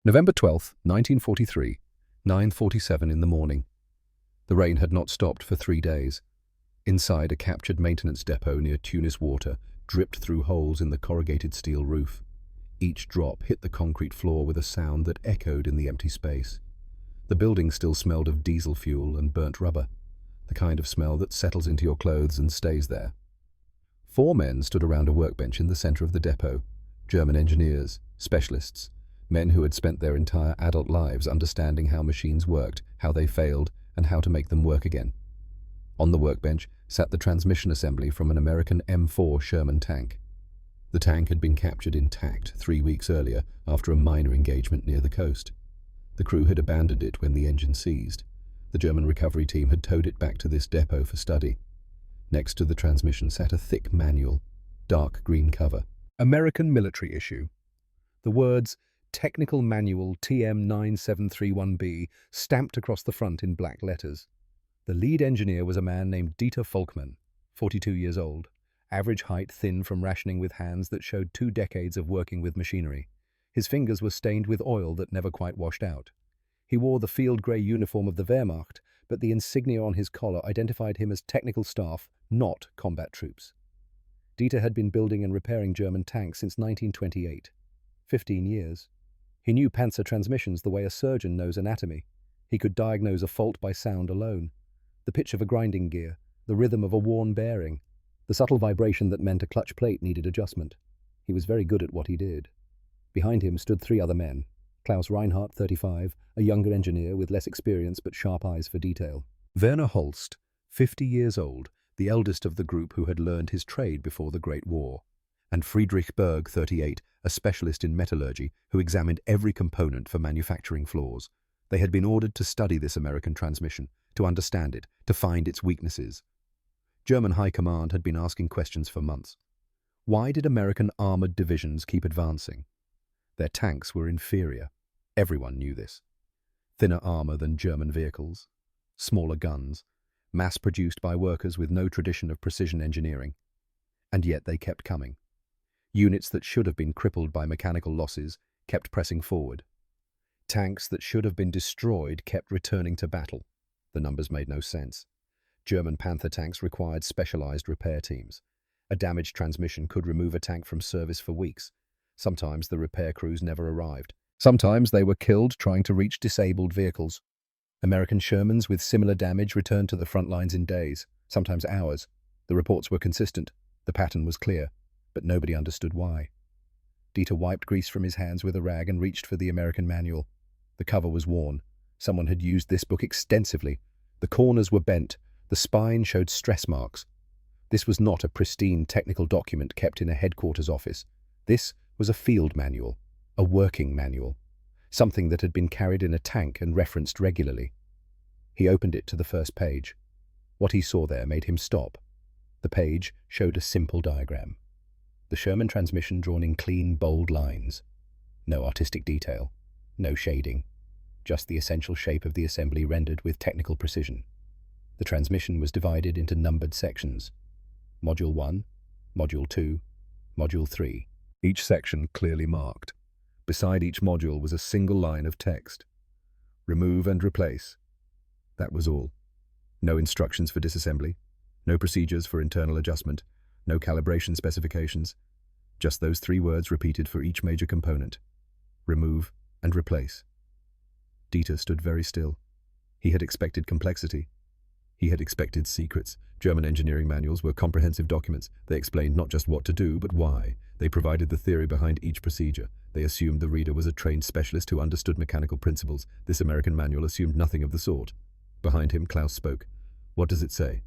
November 12th, 1943, 9:47 in the morning. The rain had not stopped for 3 days. Inside a captured maintenance depot near Tunis water dripped through holes in the corrugated steel roof. Each drop hit the concrete floor with a sound that echoed in the empty space. The building still smelled of diesel fuel and burnt rubber, the kind of smell that settles into your clothes and stays there. 4 men stood around a workbench in the center of the depot, German engineers, specialists, men who had spent their entire adult lives understanding how machines worked, how they failed, and how to make them work again. On the workbench sat the transmission assembly from an American M4 Sherman tank. The tank had been captured intact 3 weeks earlier after a minor engagement near the coast. The crew had abandoned it when the engine seized. The German recovery team had towed it back to this depot for study. Next to the transmission sat a thick manual, dark green cover. American military issue. The words Technical Manual TM9731B stamped across the front in black letters. The lead engineer was a man named Dieter Volkmann, 42 years old, average height, thin from rationing with hands that showed 2 decades of working with machinery. His fingers were stained with oil that never quite washed out. He wore the field grey uniform of the Wehrmacht, but the insignia on his collar identified him as technical staff, not combat troops. Dieter had been building and repairing German tanks since 1928. 15 years. He knew Panzer transmissions the way a surgeon knows anatomy. He could diagnose a fault by sound alone. The pitch of a grinding gear, the rhythm of a worn bearing, the subtle vibration that meant a clutch plate needed adjustment. He was very good at what he did. Behind him stood 3 other men. Klaus Reinhardt, 35, a younger engineer with less experience but sharp eyes for detail. Werner Holst, 50 years old, the eldest of the group who had learned his trade before the Great War. And Friedrich Berg, 38, a specialist in metallurgy who examined every component for manufacturing flaws. They had been ordered to study this American transmission, to understand it, to find its weaknesses. German High Command had been asking questions for months. Why did American armored divisions keep advancing? Their tanks were inferior. Everyone knew this. Thinner armor than German vehicles, smaller guns, mass-produced by workers with no tradition of precision engineering. And yet they kept coming. Units that should have been crippled by mechanical losses kept pressing forward. Tanks that should have been destroyed kept returning to battle. The numbers made no sense. German Panther tanks required specialized repair teams. A damaged transmission could remove a tank from service for weeks. Sometimes the repair crews never arrived. Sometimes they were killed trying to reach disabled vehicles. American Shermans with similar damage returned to the front lines in days, sometimes hours. The reports were consistent. The pattern was clear, but nobody understood why. Dieter wiped grease from his hands with a rag and reached for the American manual. The cover was worn. Someone had used this book extensively. The corners were bent. The spine showed stress marks. This was not a pristine technical document kept in a headquarters office. This was a field manual, a working manual, something that had been carried in a tank and referenced regularly. He opened it to the first page. What he saw there made him stop. The page showed a simple diagram. The Sherman transmission drawn in clean, bold lines. No artistic detail, no shading, just the essential shape of the assembly rendered with technical precision. The transmission was divided into numbered sections. Module 1, Module 2, Module 3. Each section clearly marked. Beside each module was a single line of text. Remove and replace. That was all. No instructions for disassembly. No procedures for internal adjustment, no calibration specifications, just those 3 words repeated for each major component. Remove and replace. Dieter stood very still. He had expected complexity. He had expected secrets. German engineering manuals were comprehensive documents. They explained not just what to do, but why. They provided the theory behind each procedure. They assumed the reader was a trained specialist who understood mechanical principles. This American manual assumed nothing of the sort. Behind him, Klaus spoke. What does it say?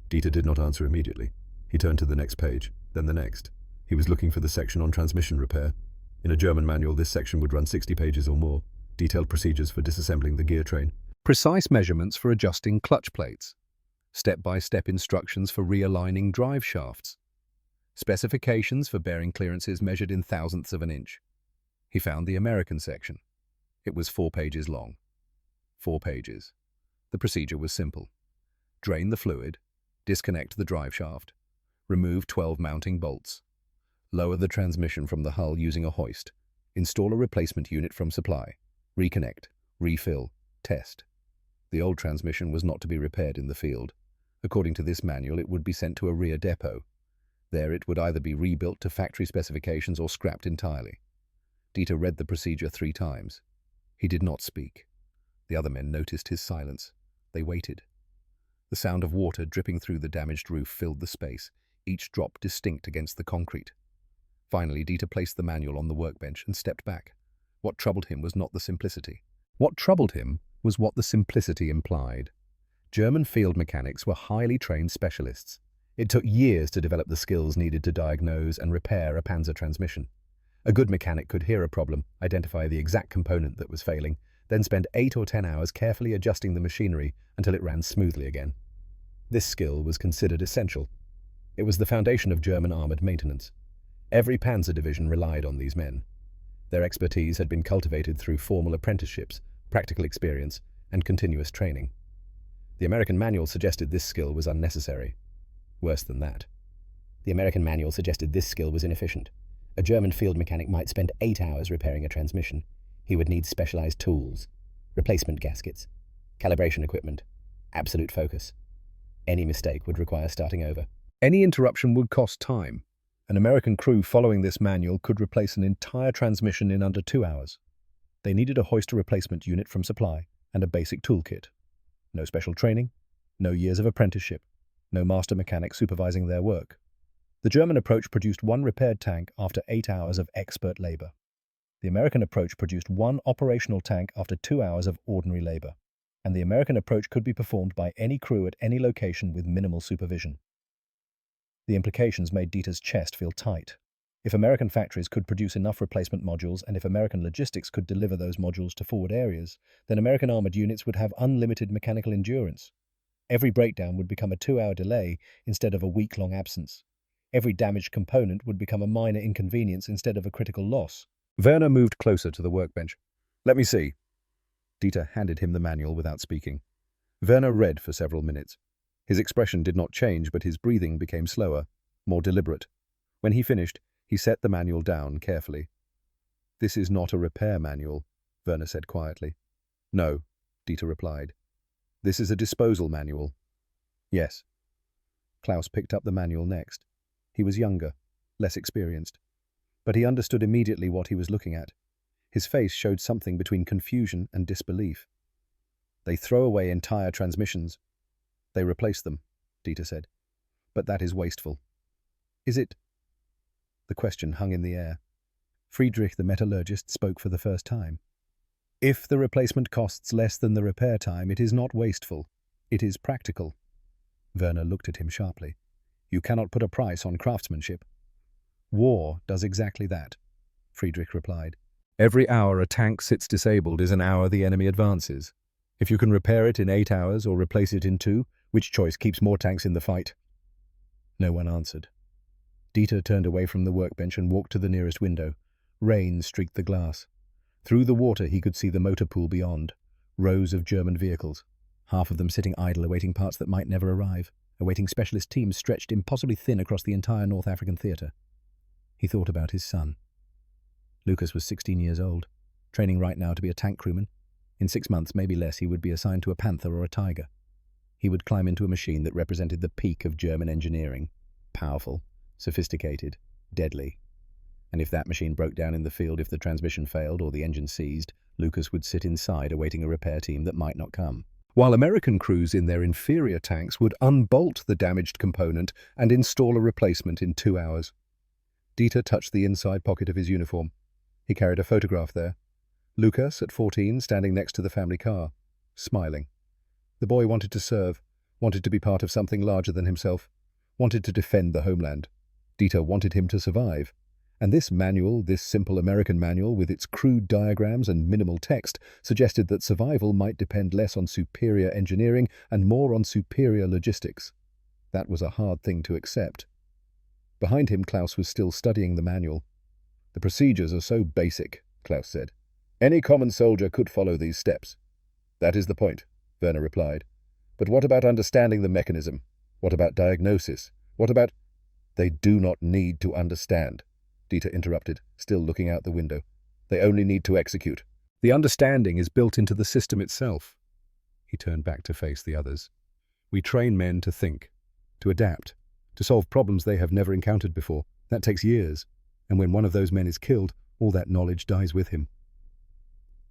Dieter did not answer immediately. He turned to the next page, then the next. He was looking for the section on transmission repair. In a German manual, this section would run 60 pages or more. Detailed procedures for disassembling the gear train. Precise measurements for adjusting clutch plates. Step-by-step instructions for realigning drive shafts. Specifications for bearing clearances measured in thousandths of an inch. He found the American section. It was 4 pages long. 4 pages. The procedure was simple. Drain the fluid. Disconnect the drive shaft. Remove 12 mounting bolts. Lower the transmission from the hull using a hoist. Install a replacement unit from supply. Reconnect. Refill. Test. The old transmission was not to be repaired in the field. According to this manual, it would be sent to a rear depot. There it would either be rebuilt to factory specifications or scrapped entirely. Dieter read the procedure 3 times. He did not speak. The other men noticed his silence. They waited. The sound of water dripping through the damaged roof filled the space, each drop distinct against the concrete. Finally, Dieter placed the manual on the workbench and stepped back. What troubled him was not the simplicity. What troubled him was what the simplicity implied. German field mechanics were highly trained specialists. It took years to develop the skills needed to diagnose and repair a Panzer transmission. A good mechanic could hear a problem, identify the exact component that was failing, then spend 8 or 10 hours carefully adjusting the machinery until it ran smoothly again. This skill was considered essential. It was the foundation of German armoured maintenance. Every Panzer division relied on these men. Their expertise had been cultivated through formal apprenticeships, practical experience, and continuous training. The American manual suggested this skill was unnecessary. Worse than that. The American manual suggested this skill was inefficient. A German field mechanic might spend 8 hours repairing a transmission. He would need specialized tools, replacement gaskets, calibration equipment, absolute focus. Any mistake would require starting over. Any interruption would cost time. An American crew following this manual could replace an entire transmission in under 2 hours. They needed a hoister replacement unit from supply and a basic toolkit. No special training, no years of apprenticeship, no master mechanic supervising their work. The German approach produced 1 repaired tank after 8 hours of expert labor. The American approach produced 1 operational tank after 2 hours of ordinary labor. And the American approach could be performed by any crew at any location with minimal supervision. The implications made Dieter's chest feel tight. If American factories could produce enough replacement modules, and if American logistics could deliver those modules to forward areas, then American armored units would have unlimited mechanical endurance. Every breakdown would become a 2-hour delay instead of a week-long absence. Every damaged component would become a minor inconvenience instead of a critical loss. Werner moved closer to the workbench. "Let me see." Dieter handed him the manual without speaking. Werner read for several minutes. His expression did not change, but his breathing became slower, more deliberate. When he finished, he set the manual down carefully. "This is not a repair manual," Werner said quietly. "No," Dieter replied. "This is a disposal manual." "Yes." Klaus picked up the manual next. He was younger, less experienced. But he understood immediately what he was looking at. His face showed something between confusion and disbelief. "They throw away entire transmissions. They replace them," Dieter said. "But that is wasteful." "Is it?" The question hung in the air. Friedrich the metallurgist spoke for the first time. "If the replacement costs less than the repair time, it is not wasteful. It is practical." Werner looked at him sharply. "You cannot put a price on craftsmanship." "War does exactly that," Friedrich replied. "Every hour a tank sits disabled is an hour the enemy advances. If you can repair it in 8 hours or replace it in 2, which choice keeps more tanks in the fight?" No one answered. Dieter turned away from the workbench and walked to the nearest window. Rain streaked the glass. Through the water he could see the motor pool beyond, rows of German vehicles, half of them sitting idle awaiting parts that might never arrive, awaiting specialist teams stretched impossibly thin across the entire North African theatre. He thought about his son. Lucas was 16 years old, training right now to be a tank crewman. In 6 months, maybe less, he would be assigned to a Panther or a Tiger. He would climb into a machine that represented the peak of German engineering. Powerful, sophisticated, deadly. And if that machine broke down in the field, if the transmission failed or the engine seized, Lucas would sit inside awaiting a repair team that might not come. While American crews in their inferior tanks would unbolt the damaged component and install a replacement in 2 hours. Dieter touched the inside pocket of his uniform. He carried a photograph there. Lucas, at 14, standing next to the family car, smiling. The boy wanted to serve, wanted to be part of something larger than himself, wanted to defend the homeland. Dieter wanted him to survive. And this manual, this simple American manual with its crude diagrams and minimal text, suggested that survival might depend less on superior engineering and more on superior logistics. That was a hard thing to accept. Behind him, Klaus was still studying the manual. "The procedures are so basic," Klaus said. "Any common soldier could follow these steps." "That is the point," Werner replied. "But what about understanding the mechanism? What about diagnosis? What about—" "They do not need to understand," Dieter interrupted, still looking out the window. They only need to execute. The understanding is built into the system itself. He turned back to face the others. We train men to think, to adapt, to solve problems they have never encountered before. That takes years, and when one of those men is killed, all that knowledge dies with him.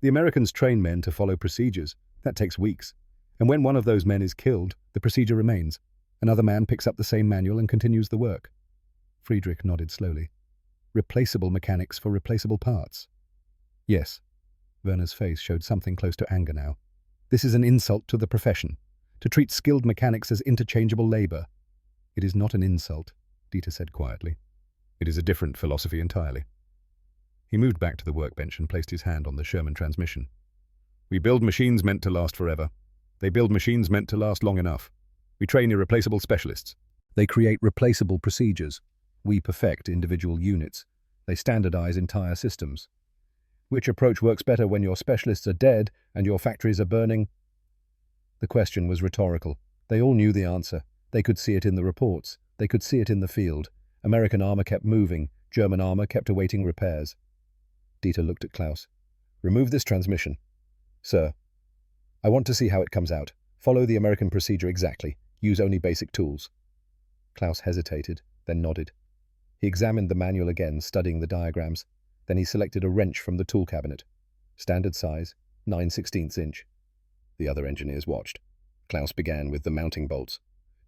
The Americans train men to follow procedures. That takes weeks, and when one of those men is killed, the procedure remains. Another man picks up the same manual and continues the work. Friedrich nodded slowly. Replaceable mechanics for replaceable parts. Yes. Werner's face showed something close to anger now. This is an insult to the profession, to treat skilled mechanics as interchangeable labor. It is not an insult, Dieter said quietly. It is a different philosophy entirely. He moved back to the workbench and placed his hand on the Sherman transmission. We build machines meant to last forever. They build machines meant to last long enough. We train irreplaceable specialists. They create replaceable procedures. We perfect individual units. They standardize entire systems. Which approach works better when your specialists are dead and your factories are burning? The question was rhetorical. They all knew the answer. They could see it in the reports. They could see it in the field. American armor kept moving. German armor kept awaiting repairs. Dieter looked at Klaus. Remove this transmission. Sir, I want to see how it comes out. Follow the American procedure exactly. Use only basic tools. Klaus hesitated, then nodded. He examined the manual again, studying the diagrams. Then he selected a wrench from the tool cabinet. Standard size, 9/16 inch. The other engineers watched. Klaus began with the mounting bolts.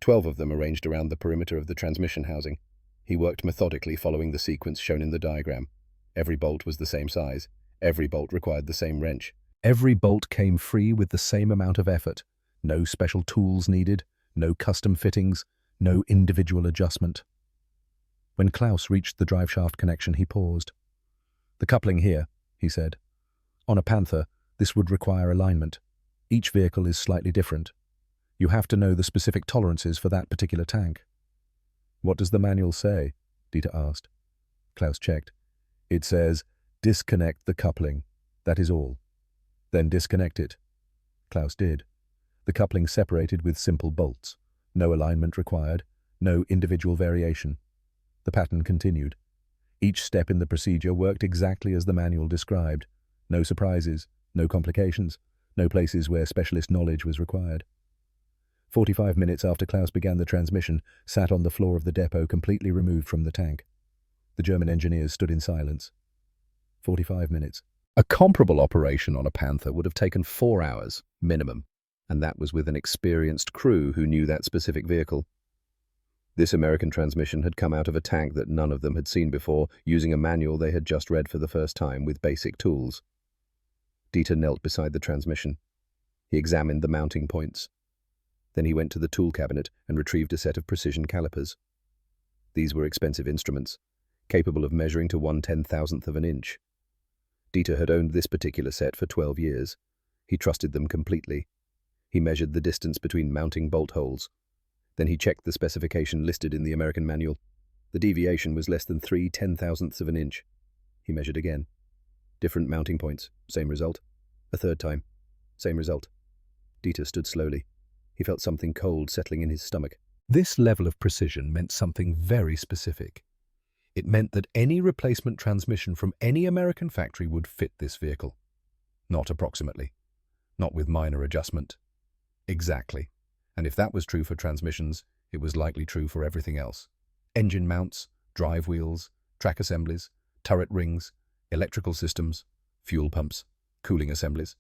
12 of them arranged around the perimeter of the transmission housing. He worked methodically, following the sequence shown in the diagram. Every bolt was the same size. Every bolt required the same wrench. Every bolt came free with the same amount of effort. No special tools needed, no custom fittings, no individual adjustment. When Klaus reached the driveshaft connection, he paused. The coupling here, he said. On a Panther, this would require alignment. Each vehicle is slightly different. You have to know the specific tolerances for that particular tank. What does the manual say? Dieter asked. Klaus checked. It says, disconnect the coupling. That is all. Then disconnect it. Klaus did. The coupling separated with simple bolts. No alignment required. No individual variation. The pattern continued. Each step in the procedure worked exactly as the manual described. No surprises, no complications, no places where specialist knowledge was required. 45 minutes after Klaus began the transmission, sat on the floor of the depot completely removed from the tank. The German engineers stood in silence. 45 minutes. A comparable operation on a Panther would have taken 4 hours, minimum, and that was with an experienced crew who knew that specific vehicle. This American transmission had come out of a tank that none of them had seen before, using a manual they had just read for the first time with basic tools. Dieter knelt beside the transmission. He examined the mounting points. Then he went to the tool cabinet and retrieved a set of precision calipers. These were expensive instruments, capable of measuring to 1/10,000th of an inch. Dieter had owned this particular set for 12 years. He trusted them completely. He measured the distance between mounting bolt holes. Then he checked the specification listed in the American manual. The deviation was less than 3/10,000ths of an inch. He measured again. Different mounting points, same result. A third time, same result. Dieter stood slowly. He felt something cold settling in his stomach. This level of precision meant something very specific. It meant that any replacement transmission from any American factory would fit this vehicle. Not approximately. Not with minor adjustment. Exactly. And if that was true for transmissions, it was likely true for everything else. Engine mounts, drive wheels, track assemblies, turret rings, electrical systems, fuel pumps, cooling assemblies.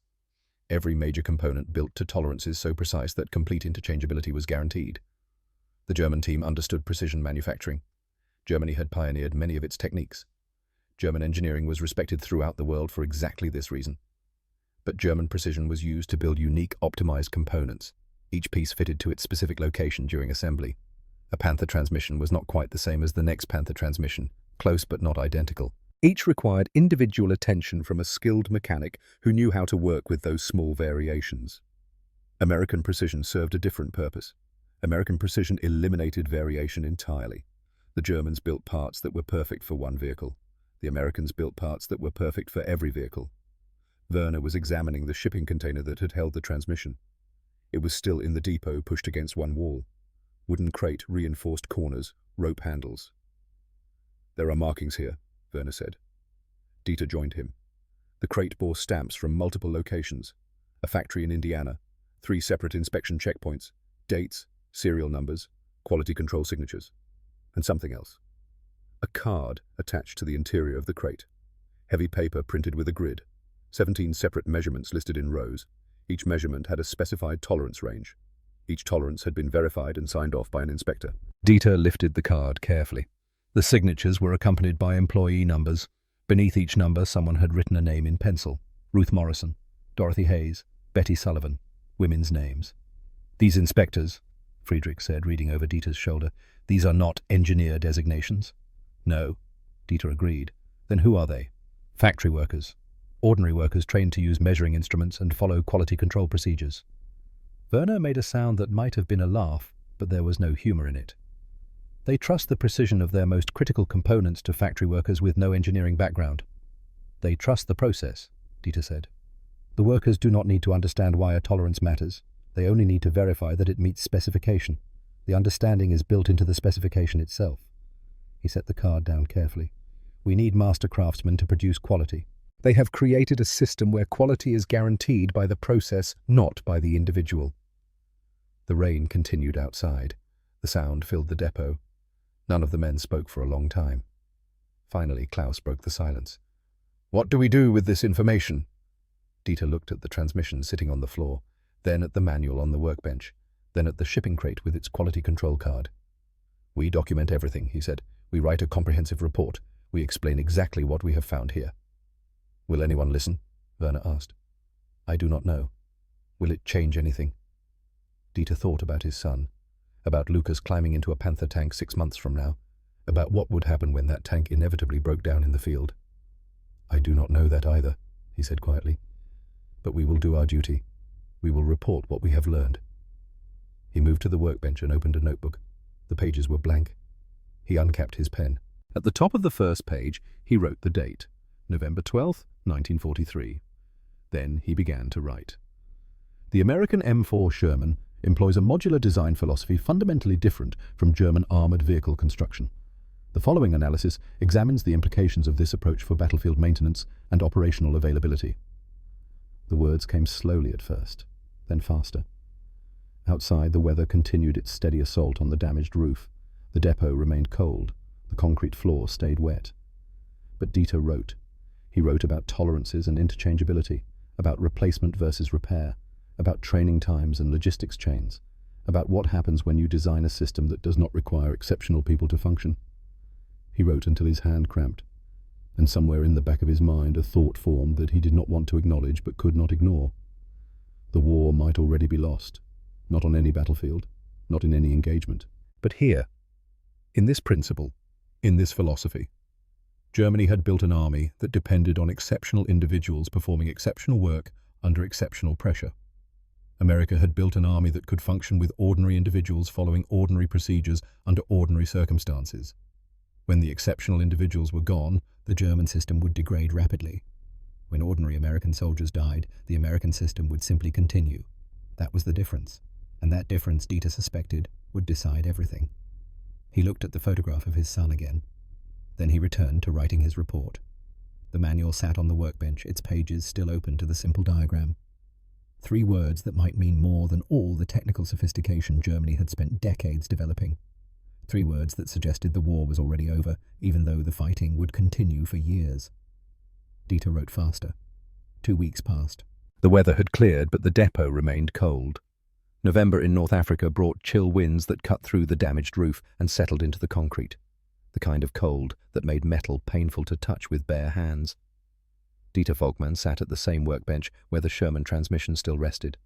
Every major component built to tolerances so precise that complete interchangeability was guaranteed. The German team understood precision manufacturing. Germany had pioneered many of its techniques. German engineering was respected throughout the world for exactly this reason. But German precision was used to build unique, optimized components. Each piece fitted to its specific location during assembly. A Panther transmission was not quite the same as the next Panther transmission, close but not identical. Each required individual attention from a skilled mechanic who knew how to work with those small variations. American precision served a different purpose. American precision eliminated variation entirely. The Germans built parts that were perfect for one vehicle. The Americans built parts that were perfect for every vehicle. Werner was examining the shipping container that had held the transmission. It was still in the depot, pushed against one wall. Wooden crate, reinforced corners, rope handles. There are markings here, Werner said. Dieter joined him. The crate bore stamps from multiple locations: a factory in Indiana, 3 separate inspection checkpoints, dates, serial numbers, quality control signatures, and something else. A card attached to the interior of the crate. Heavy paper printed with a grid. 17 separate measurements listed in rows. Each measurement had a specified tolerance range. Each tolerance had been verified and signed off by an inspector. Dieter lifted the card carefully. The signatures were accompanied by employee numbers. Beneath each number, someone had written a name in pencil: Ruth Morrison, Dorothy Hayes, Betty Sullivan, women's names. "These inspectors," Friedrich said, reading over Dieter's shoulder, "these are not engineer designations." "No," Dieter agreed. "Then who are they?" "Factory workers. Ordinary workers trained to use measuring instruments and follow quality control procedures." Werner made a sound that might have been a laugh, but there was no humor in it. "They trust the precision of their most critical components to factory workers with no engineering background." "They trust the process," Dieter said. "The workers do not need to understand why a tolerance matters. They only need to verify that it meets specification. The understanding is built into the specification itself." He set the card down carefully. "We need master craftsmen to produce quality. They have created a system where quality is guaranteed by the process, not by the individual." The rain continued outside. The sound filled the depot. None of the men spoke for a long time. Finally, Klaus broke the silence. "What do we do with this information?" Dieter looked at the transmission sitting on the floor, then at the manual on the workbench, then at the shipping crate with its quality control card. "We document everything," he said. "We write a comprehensive report. We explain exactly what we have found here." "Will anyone listen?" Werner asked. "I do not know. Will it change anything?" Dieter thought about his son, about Lucas climbing into a Panther tank 6 months from now, about what would happen when that tank inevitably broke down in the field. "I do not know that either," he said quietly. "But we will do our duty. We will report what we have learned." He moved to the workbench and opened a notebook. The pages were blank. He uncapped his pen. At the top of the first page, he wrote the date, November 12th, 1943. Then he began to write. "The American M4 Sherman employs a modular design philosophy fundamentally different from German armored vehicle construction. The following analysis examines the implications of this approach for battlefield maintenance and operational availability." The words came slowly at first, then faster. Outside, the weather continued its steady assault on the damaged roof. The depot remained cold. The concrete floor stayed wet. But Dieter wrote. He wrote about tolerances and interchangeability, about replacement versus repair, about training times and logistics chains, about what happens when you design a system that does not require exceptional people to function. He wrote until his hand cramped, and somewhere in the back of his mind a thought formed that he did not want to acknowledge but could not ignore. The war might already be lost, not on any battlefield, not in any engagement, but here, in this principle, in this philosophy. Germany had built an army that depended on exceptional individuals performing exceptional work under exceptional pressure. America had built an army that could function with ordinary individuals following ordinary procedures under ordinary circumstances. When the exceptional individuals were gone, the German system would degrade rapidly. When ordinary American soldiers died, the American system would simply continue. That was the difference, and that difference, Dieter suspected, would decide everything. He looked at the photograph of his son again. Then he returned to writing his report. The manual sat on the workbench, its pages still open to the simple diagram. 3 words that might mean more than all the technical sophistication Germany had spent decades developing. 3 words that suggested the war was already over, even though the fighting would continue for years. Dieter wrote faster. 2 weeks passed. The weather had cleared, but the depot remained cold. November in North Africa brought chill winds that cut through the damaged roof and settled into the concrete, the kind of cold that made metal painful to touch with bare hands. Dieter Volkmann sat at the same workbench where the Sherman transmission still rested.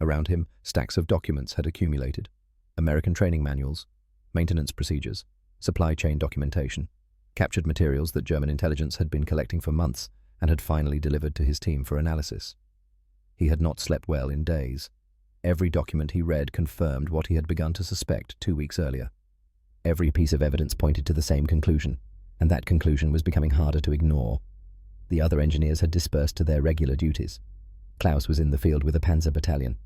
Around him, stacks of documents had accumulated: American training manuals, maintenance procedures, supply chain documentation, captured materials that German intelligence had been collecting for months and had finally delivered to his team for analysis. He had not slept well in days. Every document he read confirmed what he had begun to suspect 2 weeks earlier. Every piece of evidence pointed to the same conclusion, and that conclusion was becoming harder to ignore. The other engineers had dispersed to their regular duties. Klaus was in the field with a Panzer battalion.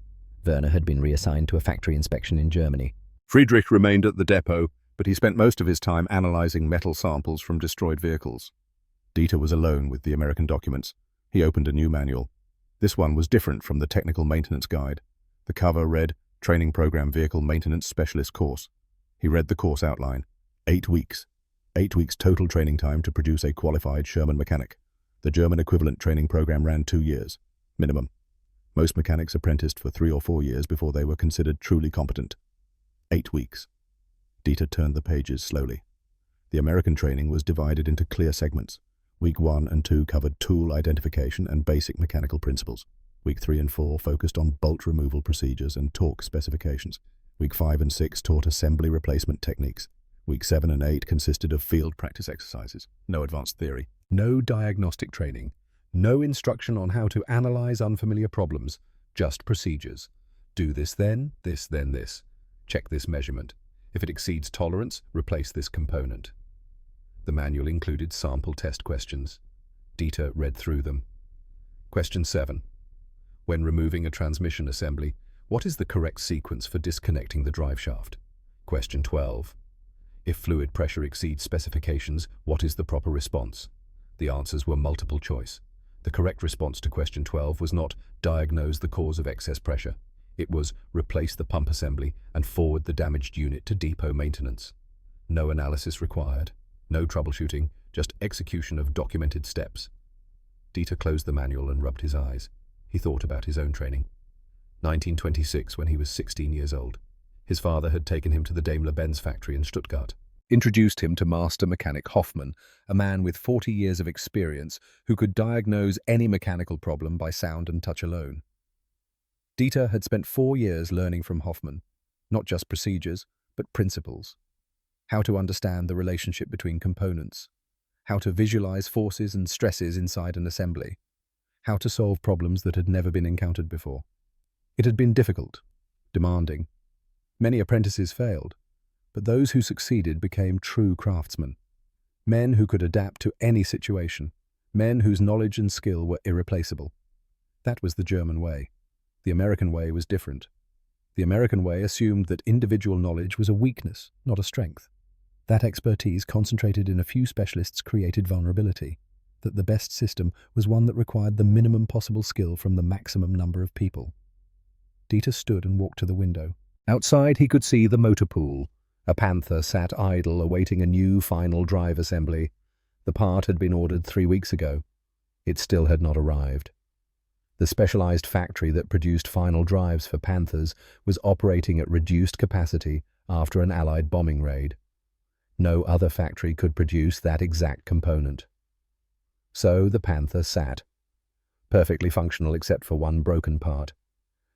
Werner had been reassigned to a factory inspection in Germany. Friedrich remained at the depot, but he spent most of his time analyzing metal samples from destroyed vehicles. Dieter was alone with the American documents. He opened a new manual. This one was different from the technical maintenance guide. The cover read, Training Program Vehicle Maintenance Specialist Course. He read the course outline. 8 weeks. 8 weeks total training time to produce a qualified Sherman mechanic. The German equivalent training program ran 2 years, minimum. Most mechanics apprenticed for 3 or 4 years before they were considered truly competent. 8 weeks. Dieter turned the pages slowly. The American training was divided into clear segments. Week 1 and 2 covered tool identification and basic mechanical principles. Week 3 and 4 focused on bolt removal procedures and torque specifications. Week 5 and 6 taught assembly replacement techniques. Week 7 and 8 consisted of field practice exercises. No advanced theory. No diagnostic training. No instruction on how to analyze unfamiliar problems. Just procedures. Do this then this. Check this measurement. If it exceeds tolerance, replace this component. The manual included sample test questions. Dieter read through them. Question 7. When removing a transmission assembly, what is the correct sequence for disconnecting the drive shaft? Question 12. If fluid pressure exceeds specifications, what is the proper response? The answers were multiple choice. The correct response to question 12 was not diagnose the cause of excess pressure. It was replace the pump assembly and forward the damaged unit to depot maintenance. No analysis required. No troubleshooting, just execution of documented steps. Dieter closed the manual and rubbed his eyes. He thought about his own training. 1926, when he was 16 years old. His father had taken him to the Daimler-Benz factory in Stuttgart, introduced him to master mechanic Hoffmann, a man with 40 years of experience who could diagnose any mechanical problem by sound and touch alone. Dieter had spent 4 years learning from Hoffmann, not just procedures, but principles. How to understand the relationship between components, how to visualize forces and stresses inside an assembly, how to solve problems that had never been encountered before. It had been difficult, demanding. Many apprentices failed, but those who succeeded became true craftsmen. Men who could adapt to any situation, men whose knowledge and skill were irreplaceable. That was the German way. The American way was different. The American way assumed that individual knowledge was a weakness, not a strength. That expertise concentrated in a few specialists created vulnerability. That the best system was one that required the minimum possible skill from the maximum number of people. Dieter stood and walked to the window. Outside he could see the motor pool. A Panther sat idle awaiting a new final drive assembly. The part had been ordered 3 weeks ago. It still had not arrived. The specialized factory that produced final drives for Panthers was operating at reduced capacity after an Allied bombing raid. No other factory could produce that exact component. So the Panther sat, perfectly functional except for one broken part.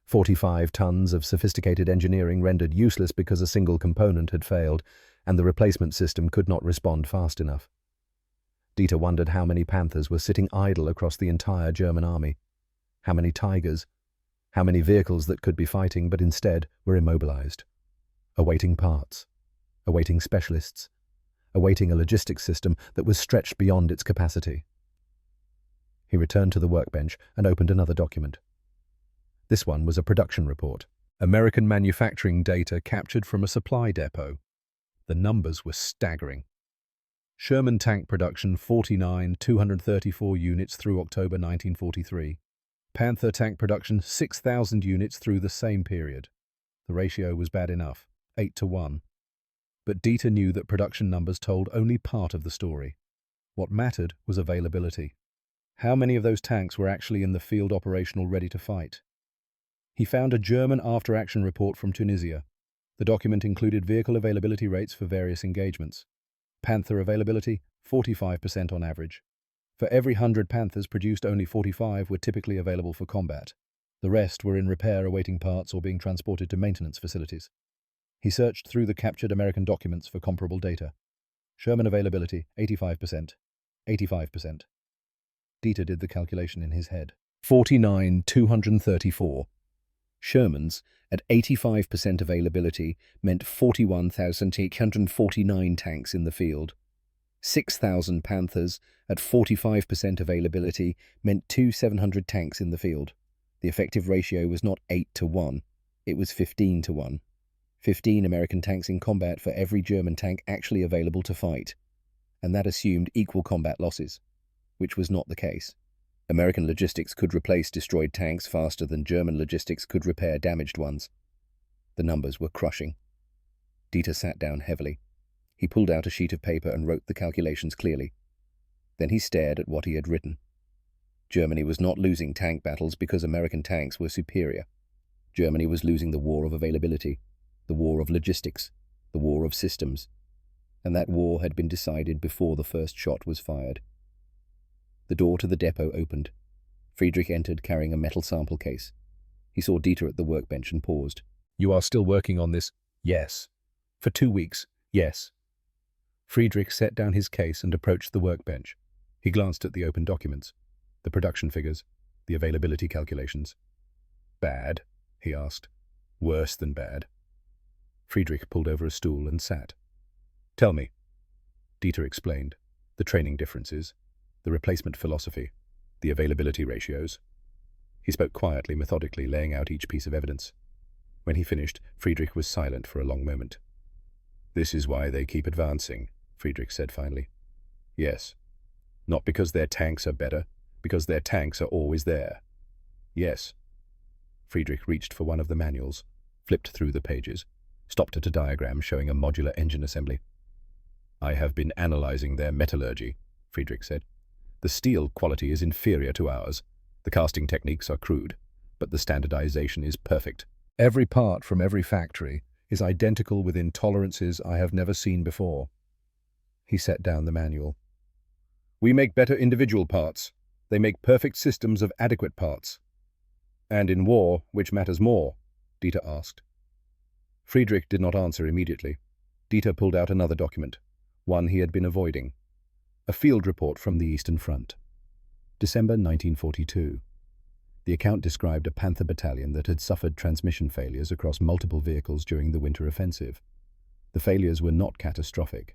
45 tons of sophisticated engineering rendered useless because a single component had failed, and the replacement system could not respond fast enough. Dieter wondered how many Panthers were sitting idle across the entire German army. How many Tigers? How many vehicles that could be fighting but instead were immobilized? Awaiting parts. Awaiting specialists. Awaiting a logistics system that was stretched beyond its capacity. He returned to the workbench and opened another document. This one was a production report. American manufacturing data captured from a supply depot. The numbers were staggering. Sherman tank production 49,234 units through October 1943. Panther tank production 6,000 units through the same period. The ratio was bad enough, 8-1. But Dieter knew that production numbers told only part of the story. What mattered was availability. How many of those tanks were actually in the field operational ready to fight? He found a German after-action report from Tunisia. The document included vehicle availability rates for various engagements. Panther availability, 45% on average. For every 100 Panthers produced, only 45 were typically available for combat. The rest were in repair awaiting parts or being transported to maintenance facilities. He searched through the captured American documents for comparable data. Sherman availability, 85%. 85%. Dieter did the calculation in his head. 49,234. Sherman's, at 85% availability, meant 41,849 tanks in the field. 6,000 Panthers, at 45% availability, meant 2,700 tanks in the field. The effective ratio was not 8-1, it was 15-1. 15 American tanks in combat for every German tank actually available to fight. And that assumed equal combat losses, which was not the case. American logistics could replace destroyed tanks faster than German logistics could repair damaged ones. The numbers were crushing. Dieter sat down heavily. He pulled out a sheet of paper and wrote the calculations clearly. Then he stared at what he had written. Germany was not losing tank battles because American tanks were superior. Germany was losing the war of availability, the war of logistics, the war of systems. And that war had been decided before the first shot was fired. The door to the depot opened. Friedrich entered carrying a metal sample case. He saw Dieter at the workbench and paused. You are still working on this? Yes. For 2 weeks? Yes. Friedrich set down his case and approached the workbench. He glanced at the open documents, the production figures, the availability calculations. Bad? He asked. Worse than bad. Friedrich pulled over a stool and sat. Tell me. Dieter explained. The training differences, the replacement philosophy, the availability ratios. He spoke quietly, methodically, laying out each piece of evidence. When he finished, Friedrich was silent for a long moment. This is why they keep advancing, Friedrich said finally. Yes. Not because their tanks are better, because their tanks are always there. Yes. Friedrich reached for one of the manuals, flipped through the pages, stopped at a diagram showing a modular engine assembly. I have been analyzing their metallurgy, Friedrich said. The steel quality is inferior to ours. The casting techniques are crude, but the standardization is perfect. Every part from every factory is identical within tolerances I have never seen before. He set down the manual. We make better individual parts. They make perfect systems of adequate parts. And in war, which matters more? Dieter asked. Friedrich did not answer immediately. Dieter pulled out another document, one he had been avoiding. A field report from the Eastern Front. December 1942. The account described a Panther battalion that had suffered transmission failures across multiple vehicles during the winter offensive. The failures were not catastrophic,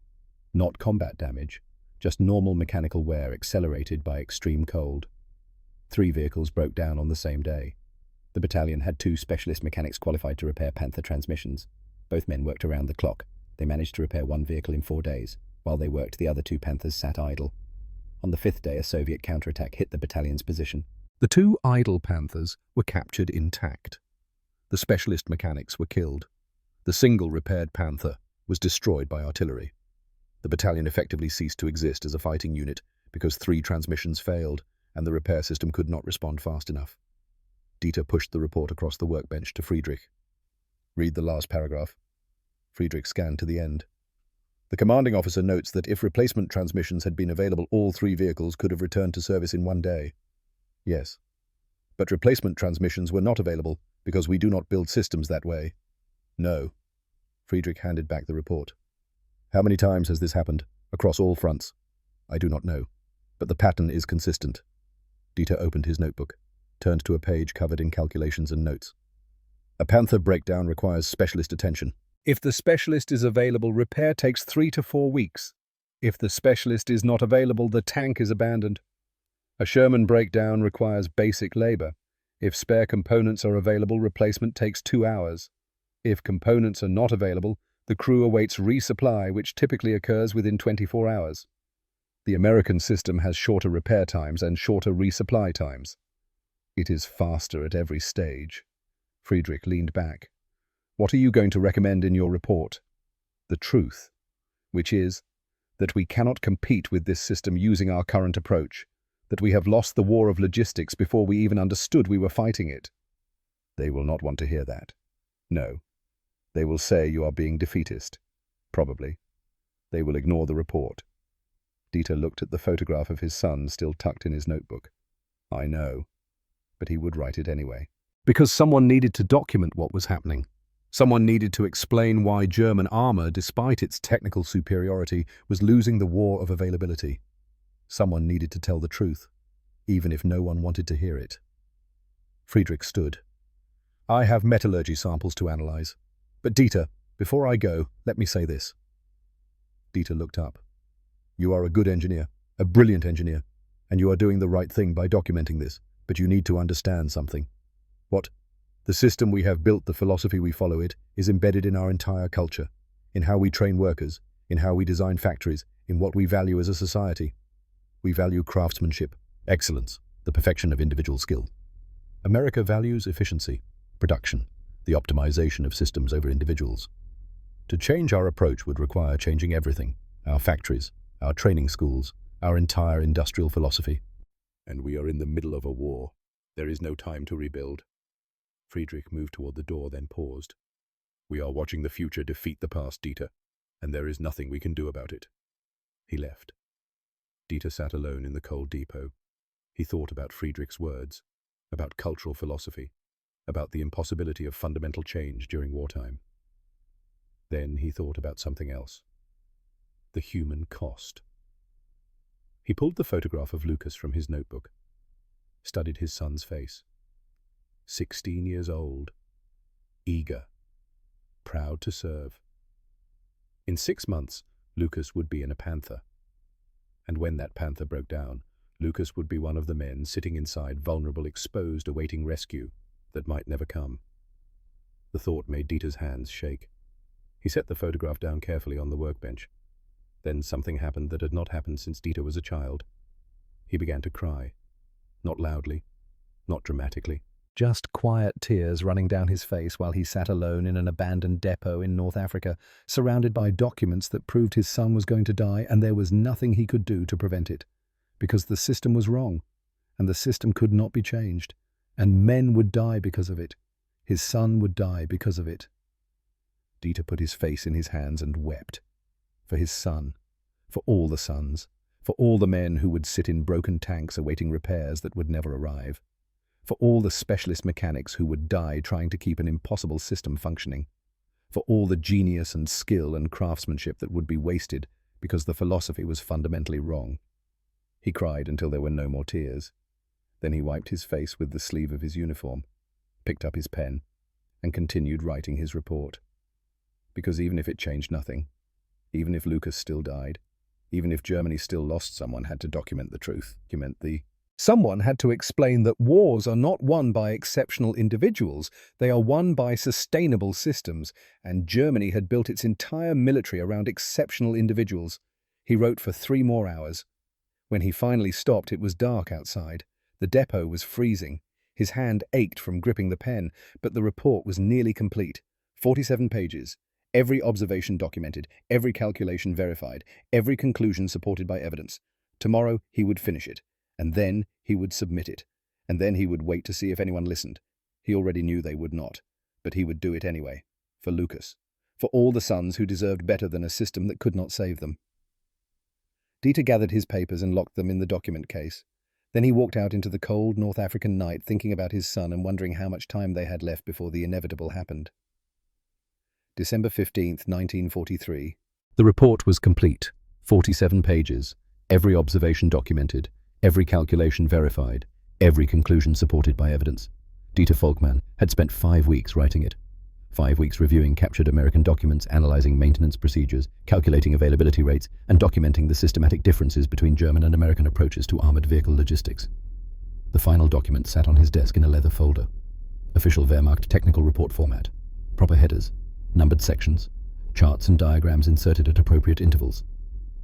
not combat damage, just normal mechanical wear accelerated by extreme cold. 3 vehicles broke down on the same day. The battalion had 2 specialist mechanics qualified to repair Panther transmissions. Both men worked around the clock. They managed to repair 1 vehicle in 4 days. While they worked, the other 2 Panthers sat idle. On the 5th day, a Soviet counterattack hit the battalion's position. The 2 idle Panthers were captured intact. The specialist mechanics were killed. The single repaired Panther was destroyed by artillery. The battalion effectively ceased to exist as a fighting unit because 3 transmissions failed and the repair system could not respond fast enough. Dieter pushed the report across the workbench to Friedrich. Read the last paragraph. Friedrich scanned to the end. The commanding officer notes that if replacement transmissions had been available, all 3 vehicles could have returned to service in 1 day. Yes. But replacement transmissions were not available because we do not build systems that way. No. Friedrich handed back the report. How many times has this happened? Across all fronts? I do not know. But the pattern is consistent. Dieter opened his notebook, turned to a page covered in calculations and notes. A Panther breakdown requires specialist attention. If the specialist is available, repair takes 3 to 4 weeks. If the specialist is not available, the tank is abandoned. A Sherman breakdown requires basic labor. If spare components are available, replacement takes 2 hours. If components are not available, the crew awaits resupply, which typically occurs within 24 hours. The American system has shorter repair times and shorter resupply times. It is faster at every stage. Friedrich leaned back. What are you going to recommend in your report? The truth, which is that we cannot compete with this system using our current approach, that we have lost the war of logistics before we even understood we were fighting it. They will not want to hear that. No. They will say you are being defeatist. Probably. They will ignore the report. Dieter looked at the photograph of his son still tucked in his notebook. I know. But he would write it anyway. Because someone needed to document what was happening. Someone needed to explain why German armor, despite its technical superiority, was losing the war of availability. Someone needed to tell the truth, even if no one wanted to hear it. Friedrich stood. I have metallurgy samples to analyze. But Dieter, before I go, let me say this. Dieter looked up. You are a good engineer, a brilliant engineer, and you are doing the right thing by documenting this, but you need to understand something. What? The system we have built, the philosophy we follow it, is embedded in our entire culture, in how we train workers, in how we design factories, in what we value as a society. We value craftsmanship, excellence, the perfection of individual skill. America values efficiency, production, the optimization of systems over individuals. To change our approach would require changing everything, our factories, our training schools, our entire industrial philosophy. And we are in the middle of a war. There is no time to rebuild. Friedrich moved toward the door, then paused. We are watching the future defeat the past, Dieter, and there is nothing we can do about it. He left. Dieter sat alone in the cold depot. He thought about Friedrich's words, about cultural philosophy, about the impossibility of fundamental change during wartime. Then he thought about something else. The human cost. He pulled the photograph of Lucas from his notebook, studied his son's face. 16 years old, eager, proud to serve. In 6 months, Lucas would be in a Panther. And when that Panther broke down, Lucas would be one of the men sitting inside, vulnerable, exposed, awaiting rescue that might never come. The thought made Dieter's hands shake. He set the photograph down carefully on the workbench. Then something happened that had not happened since Dieter was a child. He began to cry. Not loudly, not dramatically. Just quiet tears running down his face while he sat alone in an abandoned depot in North Africa, surrounded by documents that proved his son was going to die, and there was nothing he could do to prevent it, because the system was wrong, and the system could not be changed, and men would die because of it. His son would die because of it. Dieter put his face in his hands and wept. For his son, for all the sons, for all the men who would sit in broken tanks awaiting repairs that would never arrive, for all the specialist mechanics who would die trying to keep an impossible system functioning, for all the genius and skill and craftsmanship that would be wasted because the philosophy was fundamentally wrong. He cried until there were no more tears. Then he wiped his face with the sleeve of his uniform, picked up his pen, and continued writing his report. Because even if it changed nothing, even if Lucas still died, even if Germany still lost, someone had to document the truth. Someone had to explain that wars are not won by exceptional individuals, they are won by sustainable systems, and Germany had built its entire military around exceptional individuals. He wrote for 3 more hours. When he finally stopped, it was dark outside. The depot was freezing. His hand ached from gripping the pen, but the report was nearly complete. 47 pages. Every observation documented, every calculation verified, every conclusion supported by evidence. Tomorrow he would finish it. And then he would submit it. And then he would wait to see if anyone listened. He already knew they would not. But he would do it anyway. For Lucas. For all the sons who deserved better than a system that could not save them. Dieter gathered his papers and locked them in the document case. Then he walked out into the cold North African night, thinking about his son and wondering how much time they had left before the inevitable happened. December 15th, 1943. The report was complete. 47 pages. Every observation documented. Every calculation verified, every conclusion supported by evidence. Dieter Volkmann had spent 5 weeks writing it. 5 weeks reviewing captured American documents, analyzing maintenance procedures, calculating availability rates, and documenting the systematic differences between German and American approaches to armored vehicle logistics. The final document sat on his desk in a leather folder. Official Wehrmacht technical report format. Proper headers, numbered sections, charts and diagrams inserted at appropriate intervals.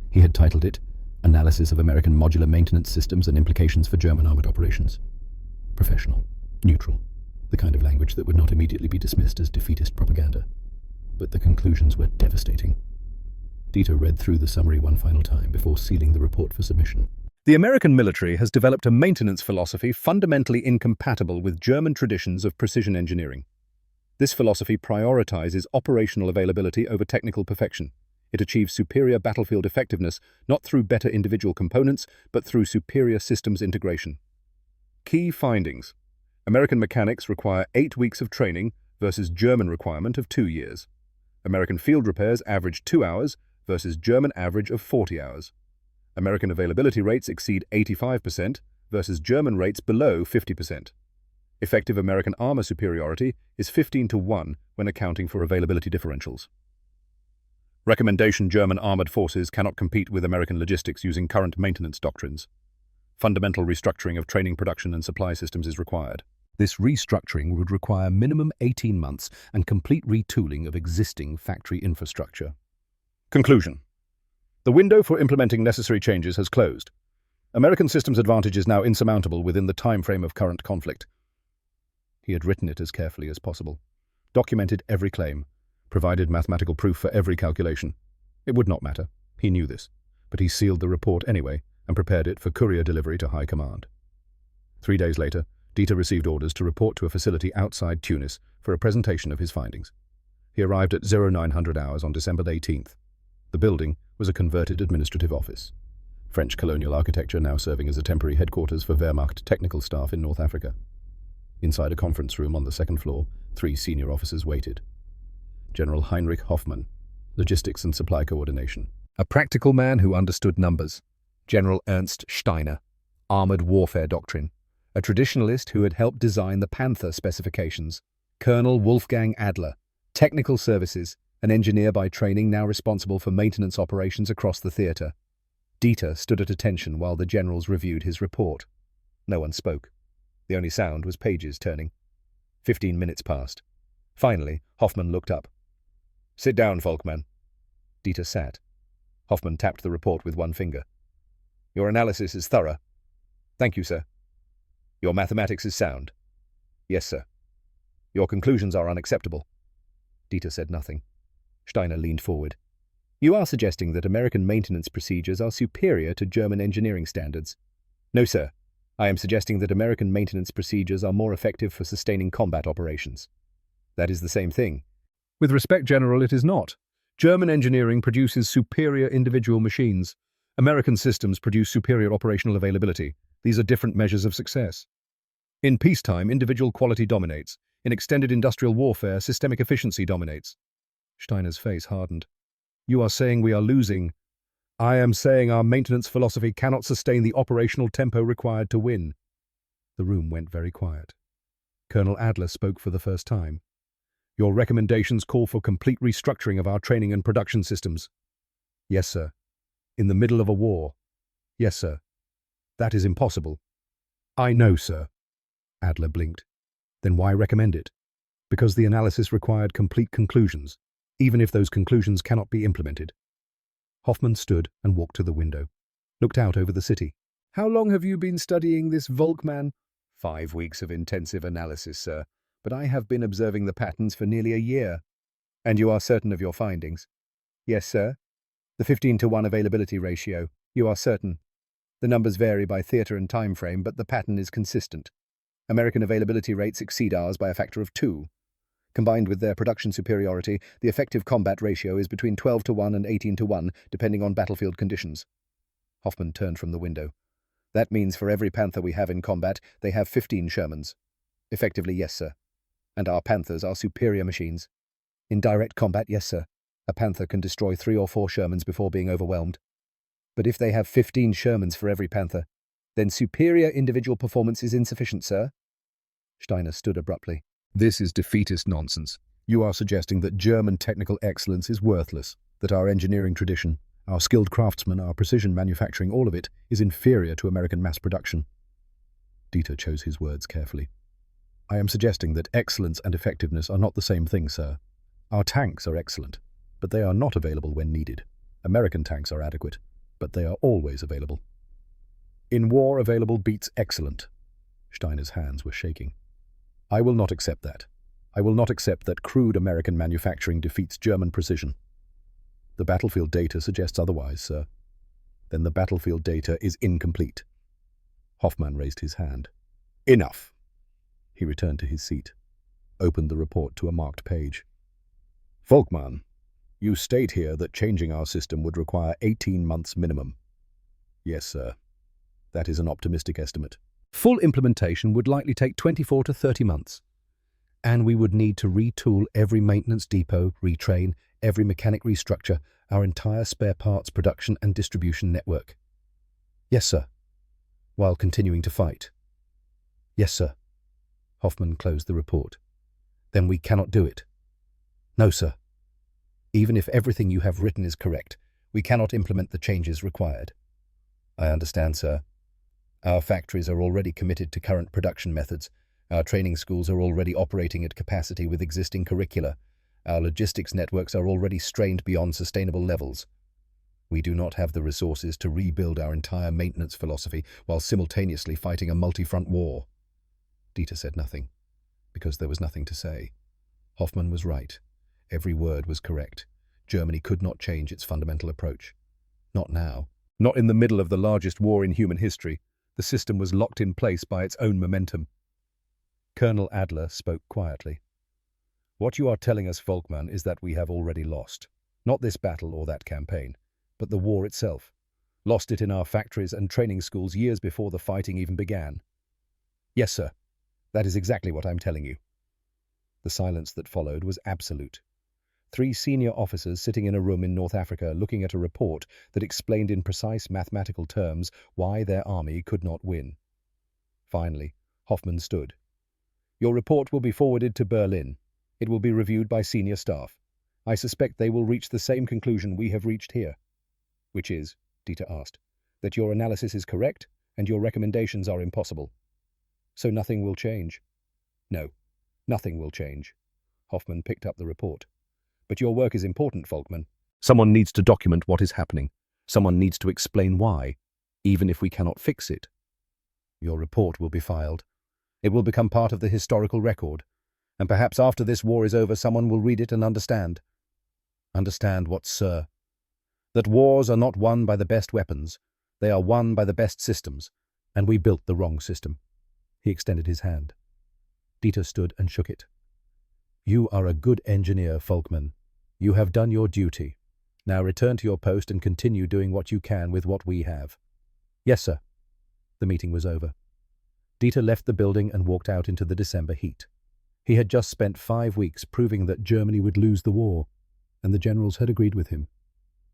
He had titled it, Analysis of American Modular Maintenance Systems and Implications for German Armored Operations. Professional, neutral, the kind of language that would not immediately be dismissed as defeatist propaganda. But the conclusions were devastating. Dieter read through the summary one final time before sealing the report for submission. The American military has developed a maintenance philosophy fundamentally incompatible with German traditions of precision engineering. This philosophy prioritizes operational availability over technical perfection. It achieves superior battlefield effectiveness not through better individual components, but through superior systems integration. Key findings. American mechanics require 8 weeks of training versus German requirement of 2 years. American field repairs average 2 hours versus German average of 40 hours. American availability rates exceed 85% versus German rates below 50%. Effective American armor superiority is 15-1 when accounting for availability differentials. Recommendation: German armored forces cannot compete with American logistics using current maintenance doctrines. Fundamental restructuring of training, production, and supply systems is required. This restructuring would require minimum 18 months and complete retooling of existing factory infrastructure. Conclusion. The window for implementing necessary changes has closed. American systems' advantage is now insurmountable within the time frame of current conflict. He had written it as carefully as possible, documented every claim, provided mathematical proof for every calculation. It would not matter. He knew this, but he sealed the report anyway and prepared it for courier delivery to High Command. 3 days later, Dieter received orders to report to a facility outside Tunis for a presentation of his findings. He arrived at 0900 hours on December 18th. The building was a converted administrative office. French colonial architecture now serving as a temporary headquarters for Wehrmacht technical staff in North Africa. Inside a conference room on the second floor, 3 senior officers waited. General Heinrich Hoffmann, Logistics and Supply Coordination. A practical man who understood numbers. General Ernst Steiner, Armored Warfare Doctrine. A traditionalist who had helped design the Panther specifications. Colonel Wolfgang Adler, Technical Services, an engineer by training now responsible for maintenance operations across the theatre. Dieter stood at attention while the generals reviewed his report. No one spoke. The only sound was pages turning. 15 minutes passed. Finally, Hoffmann looked up. "Sit down, Volkmann." Dieter sat. Hoffmann tapped the report with one finger. "Your analysis is thorough." "Thank you, sir." "Your mathematics is sound." "Yes, sir." "Your conclusions are unacceptable." Dieter said nothing. Steiner leaned forward. "You are suggesting that American maintenance procedures are superior to German engineering standards." "No, sir. I am suggesting that American maintenance procedures are more effective for sustaining combat operations." "That is the same thing." "With respect, General, it is not. German engineering produces superior individual machines. American systems produce superior operational availability. These are different measures of success. In peacetime, individual quality dominates. In extended industrial warfare, systemic efficiency dominates." Steiner's face hardened. "You are saying we are losing. I am saying our maintenance philosophy cannot sustain the operational tempo required to win." The room went very quiet. Colonel Adler spoke for the first time. "Your recommendations call for complete restructuring of our training and production systems." "Yes, sir." "In the middle of a war." "Yes, sir." "That is impossible." "I know, sir." Adler blinked. "Then why recommend it?" "Because the analysis required complete conclusions, even if those conclusions cannot be implemented." Hoffmann stood and walked to the window, looked out over the city. "How long have you been studying this Volkmann?" 5 weeks of intensive analysis, sir, but I have been observing the patterns for nearly a year." "And you are certain of your findings?" "Yes, sir." "The 15-to-1 availability ratio, you are certain?" "The numbers vary by theatre and time frame, but the pattern is consistent. American availability rates exceed ours by a factor of 2. Combined with their production superiority, the effective combat ratio is between 12-to-1 and 18-to-1, depending on battlefield conditions." Hoffmann turned from the window. "That means for every Panther we have in combat, they have 15 Shermans." "Effectively, yes, sir." "And our Panthers are superior machines." "In direct combat, yes, sir. A Panther can destroy 3 or 4 Shermans before being overwhelmed." "But if they have 15 Shermans for every Panther, then superior individual performance is insufficient, sir." Steiner stood abruptly. "This is defeatist nonsense. You are suggesting that German technical excellence is worthless, that our engineering tradition, our skilled craftsmen, our precision manufacturing, all of it, is inferior to American mass production." Dieter chose his words carefully. "I am suggesting that excellence and effectiveness are not the same thing, sir. Our tanks are excellent, but they are not available when needed. American tanks are adequate, but they are always available. In war, available beats excellent." Steiner's hands were shaking. "I will not accept that. I will not accept that crude American manufacturing defeats German precision." "The battlefield data suggests otherwise, sir." "Then the battlefield data is incomplete." Hoffmann raised his hand. "Enough." He returned to his seat, opened the report to a marked page. "Volkmann, you state here that changing our system would require 18 months minimum." "Yes, sir. That is an optimistic estimate." "Full implementation would likely take 24 to 30 months. And we would need to retool every maintenance depot, retrain, every mechanic restructure, our entire spare parts production and distribution network." "Yes, sir." "While continuing to fight." "Yes, sir." Hoffmann closed the report. "Then we cannot do it." "No, sir. Even if everything you have written is correct, we cannot implement the changes required." "I understand, sir. Our factories are already committed to current production methods. Our training schools are already operating at capacity with existing curricula. Our logistics networks are already strained beyond sustainable levels." We do not have the resources to rebuild our entire maintenance philosophy while simultaneously fighting a multi-front war. Dieter said nothing, because there was nothing to say. Hoffman was right. Every word was correct. Germany could not change its fundamental approach. Not now. Not in the middle of the largest war in human history. The system was locked in place by its own momentum. Colonel Adler spoke quietly. What you are telling us, Volkmann, is that we have already lost. Not this battle or that campaign, but the war itself. Lost it in our factories and training schools years before the fighting even began. Yes, sir. That is exactly what I'm telling you. The silence that followed was absolute. 3 senior officers sitting in a room in North Africa looking at a report that explained in precise mathematical terms why their army could not win. Finally, Hoffman stood. Your report will be forwarded to Berlin. It will be reviewed by senior staff. I suspect they will reach the same conclusion we have reached here. Which is, Dieter asked, that your analysis is correct and your recommendations are impossible. So nothing will change? No, nothing will change. Hoffman picked up the report. But your work is important, Volkmann. Someone needs to document what is happening. Someone needs to explain why, even if we cannot fix it. Your report will be filed. It will become part of the historical record. And perhaps after this war is over, someone will read it and understand. Understand what, sir? That wars are not won by the best weapons. They are won by the best systems. And we built the wrong system. He extended his hand. Dieter stood and shook it. You are a good engineer, Volkmann. You have done your duty. Now return to your post and continue doing what you can with what we have. Yes, sir. The meeting was over. Dieter left the building and walked out into the December heat. He had just spent 5 weeks proving that Germany would lose the war, and the generals had agreed with him,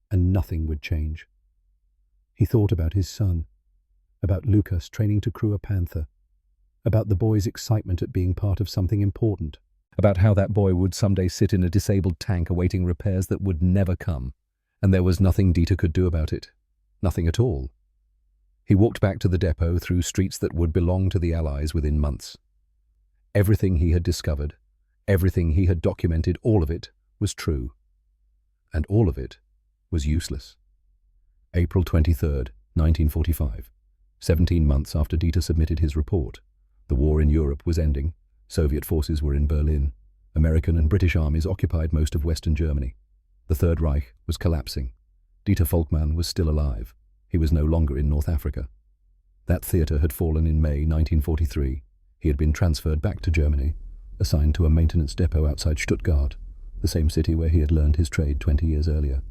and nothing would change. He thought about his son, about Lucas training to crew a Panther, about the boy's excitement at being part of something important, about how that boy would someday sit in a disabled tank awaiting repairs that would never come, and there was nothing Dieter could do about it. Nothing at all. He walked back to the depot through streets that would belong to the Allies within months. Everything he had discovered, everything he had documented, all of it was true. And all of it was useless. April 23rd, 1945. 17 months after Dieter submitted his report. The war in Europe was ending. Soviet forces were in Berlin. American and British armies occupied most of Western Germany. The Third Reich was collapsing. Dieter Volkmann was still alive. He was no longer in North Africa. That theatre had fallen in May 1943. He had been transferred back to Germany, assigned to a maintenance depot outside Stuttgart, the same city where he had learned his trade 20 years earlier.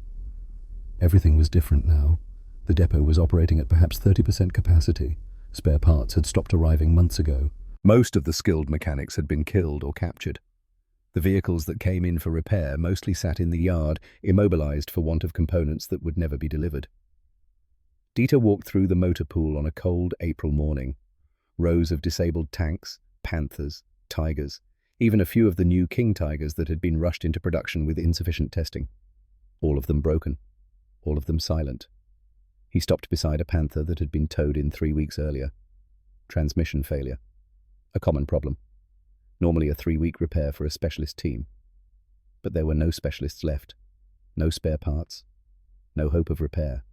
Everything was different now. The depot was operating at perhaps 30% capacity. Spare parts had stopped arriving months ago. Most of the skilled mechanics had been killed or captured. The vehicles that came in for repair mostly sat in the yard, immobilized for want of components that would never be delivered. Dieter walked through the motor pool on a cold April morning. Rows of disabled tanks, Panthers, Tigers, even a few of the new King Tigers that had been rushed into production with insufficient testing. All of them broken. All of them silent. He stopped beside a Panther that had been towed in 3 weeks earlier. Transmission failure. A common problem. Normally a 3-week repair for a specialist team. But there were no specialists left. No spare parts. No hope of repair.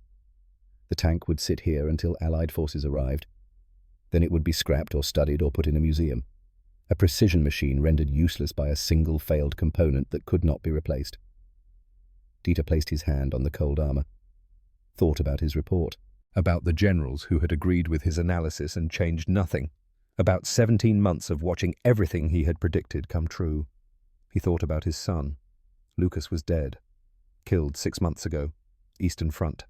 The tank would sit here until Allied forces arrived. Then it would be scrapped or studied or put in a museum. A precision machine rendered useless by a single failed component that could not be replaced. Dieter placed his hand on the cold armor. Thought about his report. About the generals who had agreed with his analysis and changed nothing. About 17 months of watching everything he had predicted come true. He thought about his son. Lucas was dead. Killed 6 months ago. Eastern Front.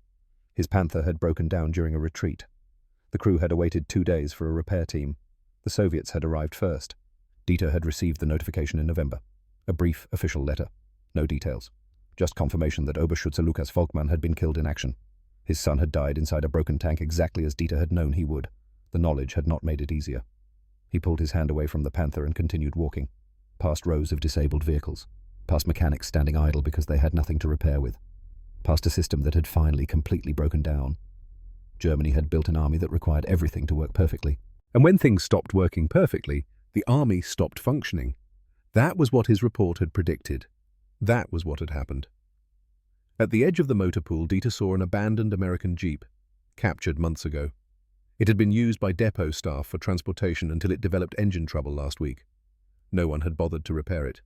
His Panther had broken down during a retreat. The crew had awaited 2 days for a repair team. The Soviets had arrived first. Dieter had received the notification in November. A brief official letter. No details. Just confirmation that Oberschütze Lucas Volkmann had been killed in action. His son had died inside a broken tank exactly as Dieter had known he would. The knowledge had not made it easier. He pulled his hand away from the Panther and continued walking. Past rows of disabled vehicles. Past mechanics standing idle because they had nothing to repair with. Past a system that had finally completely broken down. Germany had built an army that required everything to work perfectly. And when things stopped working perfectly, the army stopped functioning. That was what his report had predicted. That was what had happened. At the edge of the motor pool, Dieter saw an abandoned American Jeep, captured months ago. It had been used by depot staff for transportation until it developed engine trouble last week. No one had bothered to repair it,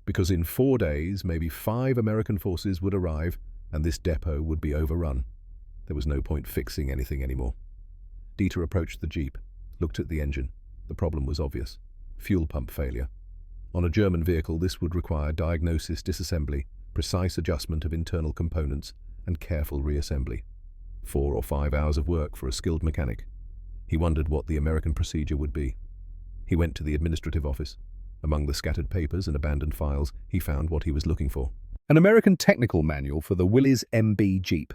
because in 4 days, maybe 5 American forces would arrive and this depot would be overrun. There was no point fixing anything anymore. Dieter approached the Jeep, looked at the engine. The problem was obvious: fuel pump failure. On a German vehicle, this would require diagnosis, disassembly, precise adjustment of internal components, and careful reassembly. 4 or 5 hours of work for a skilled mechanic. He wondered what the American procedure would be. He went to the administrative office. Among the scattered papers and abandoned files, he found what he was looking for. An American technical manual for the Willys MB Jeep.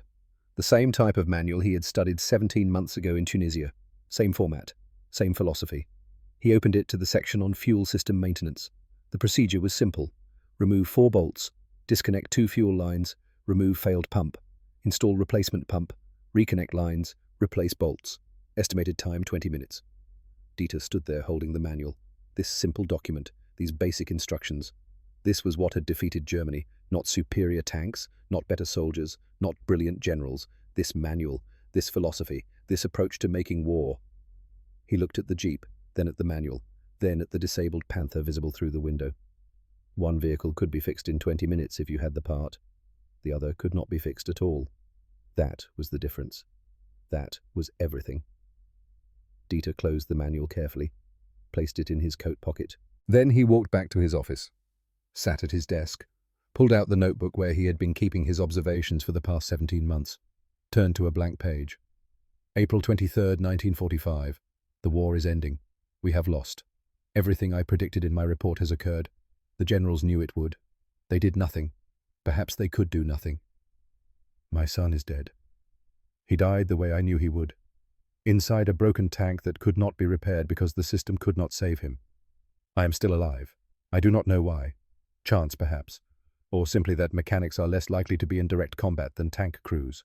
The same type of manual he had studied 17 months ago in Tunisia. Same format, same philosophy. He opened it to the section on fuel system maintenance. The procedure was simple. Remove 4 bolts, disconnect 2 fuel lines, remove failed pump, install replacement pump, reconnect lines, replace bolts. Estimated time 20 minutes. Dieter stood there holding the manual. This simple document, these basic instructions. This was what had defeated Germany. Not superior tanks, not better soldiers, not brilliant generals. This manual, this philosophy, this approach to making war. He looked at the Jeep, then at the manual, then at the disabled Panther visible through the window. One vehicle could be fixed in 20 minutes if you had the part. The other could not be fixed at all. That was the difference. That was everything. Dieter closed the manual carefully, placed it in his coat pocket. Then he walked back to his office, sat at his desk, pulled out the notebook where he had been keeping his observations for the past 17 months, turned to a blank page. April 23rd, 1945. The war is ending. We have lost. Everything I predicted in my report has occurred. The generals knew it would. They did nothing. Perhaps they could do nothing. My son is dead. He died the way I knew he would. Inside a broken tank that could not be repaired because the system could not save him. I am still alive. I do not know why. Chance, perhaps. Or simply that mechanics are less likely to be in direct combat than tank crews.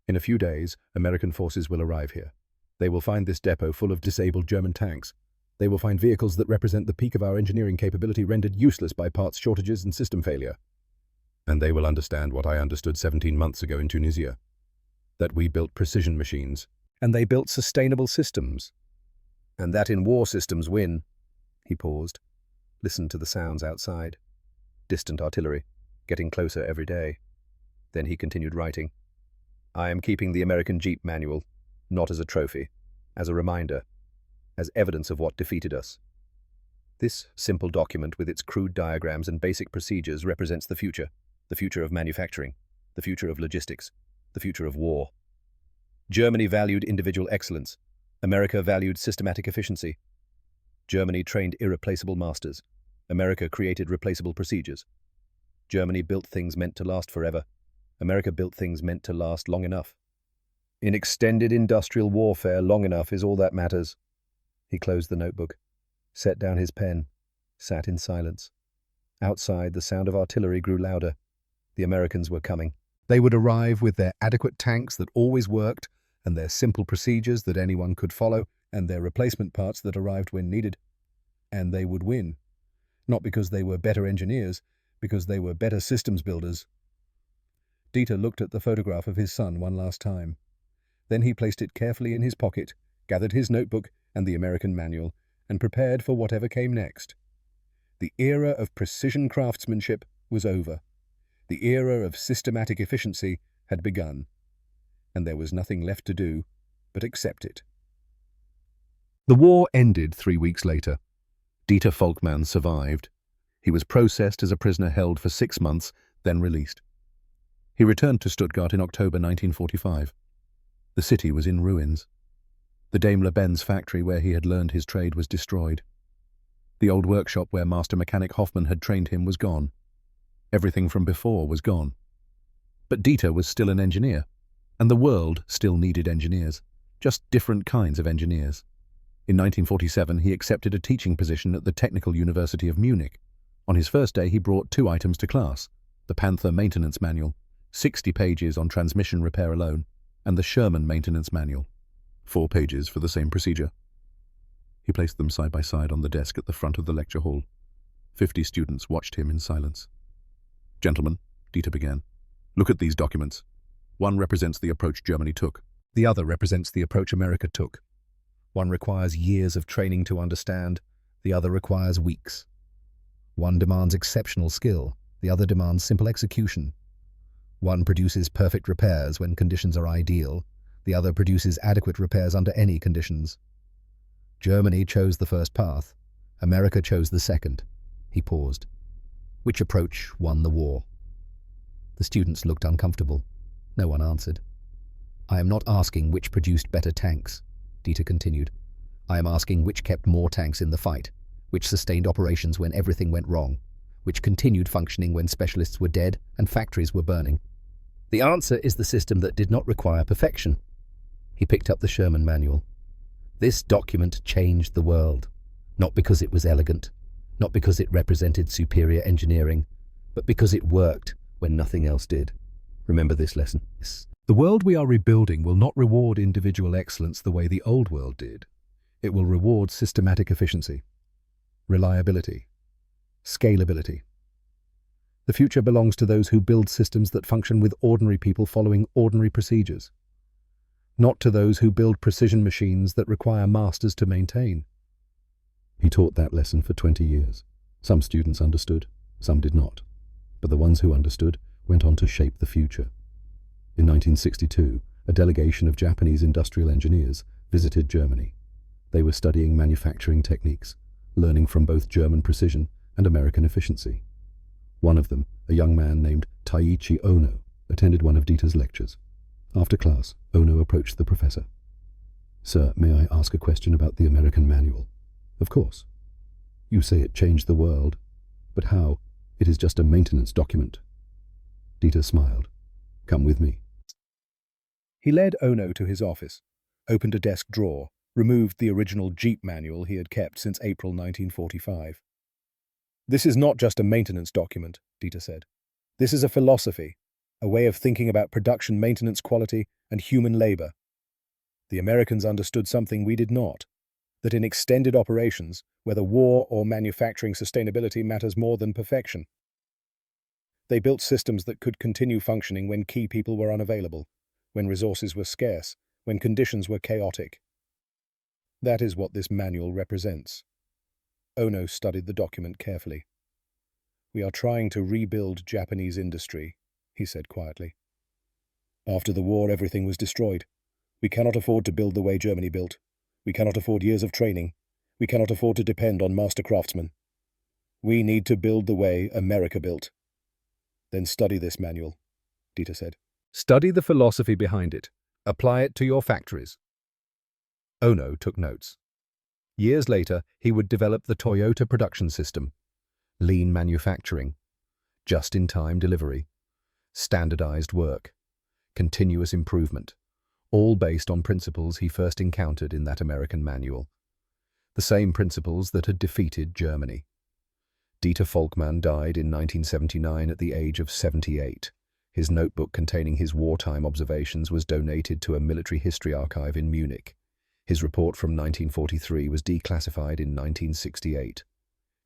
In a few days, American forces will arrive here. They will find this depot full of disabled German tanks. They will find vehicles that represent the peak of our engineering capability rendered useless by parts shortages and system failure. And they will understand what I understood 17 months ago in Tunisia. That we built precision machines. And they built sustainable systems. And that in war systems win. He paused, listened to the sounds outside. Distant artillery, getting closer every day. Then he continued writing. I am keeping the American Jeep manual, not as a trophy, as a reminder, as evidence of what defeated us. This simple document with its crude diagrams and basic procedures represents the future of manufacturing, the future of logistics, the future of war. Germany valued individual excellence. America valued systematic efficiency. Germany trained irreplaceable masters. America created replaceable procedures. Germany built things meant to last forever. America built things meant to last long enough. In extended industrial warfare, long enough is all that matters. He closed the notebook, set down his pen, sat in silence. Outside, the sound of artillery grew louder. The Americans were coming. They would arrive with their adequate tanks that always worked, and their simple procedures that anyone could follow, and their replacement parts that arrived when needed. And they would win. Not because they were better engineers, because they were better systems builders. Dieter looked at the photograph of his son one last time. Then he placed it carefully in his pocket, gathered his notebook and the American manual, and prepared for whatever came next. The era of precision craftsmanship was over. The era of systematic efficiency had begun, and there was nothing left to do but accept it. The war ended 3 weeks later. Dieter Volkmann survived. He was processed as a prisoner held for 6 months, then released. He returned to Stuttgart in October 1945. The city was in ruins. The Daimler-Benz factory where he had learned his trade was destroyed. The old workshop where master mechanic Hoffmann had trained him was gone. Everything from before was gone. But Dieter was still an engineer, and the world still needed engineers, just different kinds of engineers. In 1947, he accepted a teaching position at the Technical University of Munich. On his first day, he brought 2 items to class: the Panther Maintenance Manual, 60 pages on transmission repair alone, and the Sherman Maintenance Manual, 4 pages for the same procedure. He placed them side by side on the desk at the front of the lecture hall. 50 students watched him in silence. Gentlemen, Dieter began, Look at these documents. One represents the approach Germany took. The other represents the approach America took. One requires years of training to understand, the other requires weeks. One demands exceptional skill, the other demands simple execution. One produces perfect repairs when conditions are ideal, the other produces adequate repairs under any conditions. Germany chose the first path, America chose the second. He paused. Which approach won the war? The students looked uncomfortable. No one answered. I am not asking which produced better tanks, Dieter continued. I am asking which kept more tanks in the fight, which sustained operations when everything went wrong, which continued functioning when specialists were dead and factories were burning. The answer is the system that did not require perfection. He picked up the Sherman manual. This document changed the world, not because it was elegant, not because it represented superior engineering, but because it worked when nothing else did. Remember this lesson. The world we are rebuilding will not reward individual excellence the way the old world did. It will reward systematic efficiency, reliability, scalability. The future belongs to those who build systems that function with ordinary people following ordinary procedures, not to those who build precision machines that require masters to maintain. He taught that lesson for 20 years. Some students understood, some did not. But the ones who understood went on to shape the future. In 1962, a delegation of Japanese industrial engineers visited Germany. They were studying manufacturing techniques, learning from both German precision and American efficiency. One of them, a young man named Taiichi Ono, attended one of Dieter's lectures. After class, Ono approached the professor. Sir, may I ask a question about the American manual? Of course. You say it changed the world, but how? It is just a maintenance document. Dieter smiled. Come with me. He led Ono to his office, opened a desk drawer, removed the original Jeep manual he had kept since April 1945. This is not just a maintenance document, Dieter said. This is a philosophy, a way of thinking about production maintenance quality and human labor. The Americans understood something we did not, that in extended operations, whether war or manufacturing, sustainability matters more than perfection. They built systems that could continue functioning when key people were unavailable, when resources were scarce, when conditions were chaotic. That is what this manual represents. Ono studied the document carefully. We are trying to rebuild Japanese industry, he said quietly. After the war, everything was destroyed. We cannot afford to build the way Germany built. We cannot afford years of training. We cannot afford to depend on master craftsmen. We need to build the way America built. Then study this manual, Dieter said. Study the philosophy behind it. Apply it to your factories. Ono took notes. Years later, he would develop the Toyota production system, lean manufacturing, just-in-time delivery, standardized work, continuous improvement, all based on principles he first encountered in that American manual. The same principles that had defeated Germany. Dieter Volkmann died in 1979 at the age of 78. His notebook containing his wartime observations was donated to a military history archive in Munich. His report from 1943 was declassified in 1968.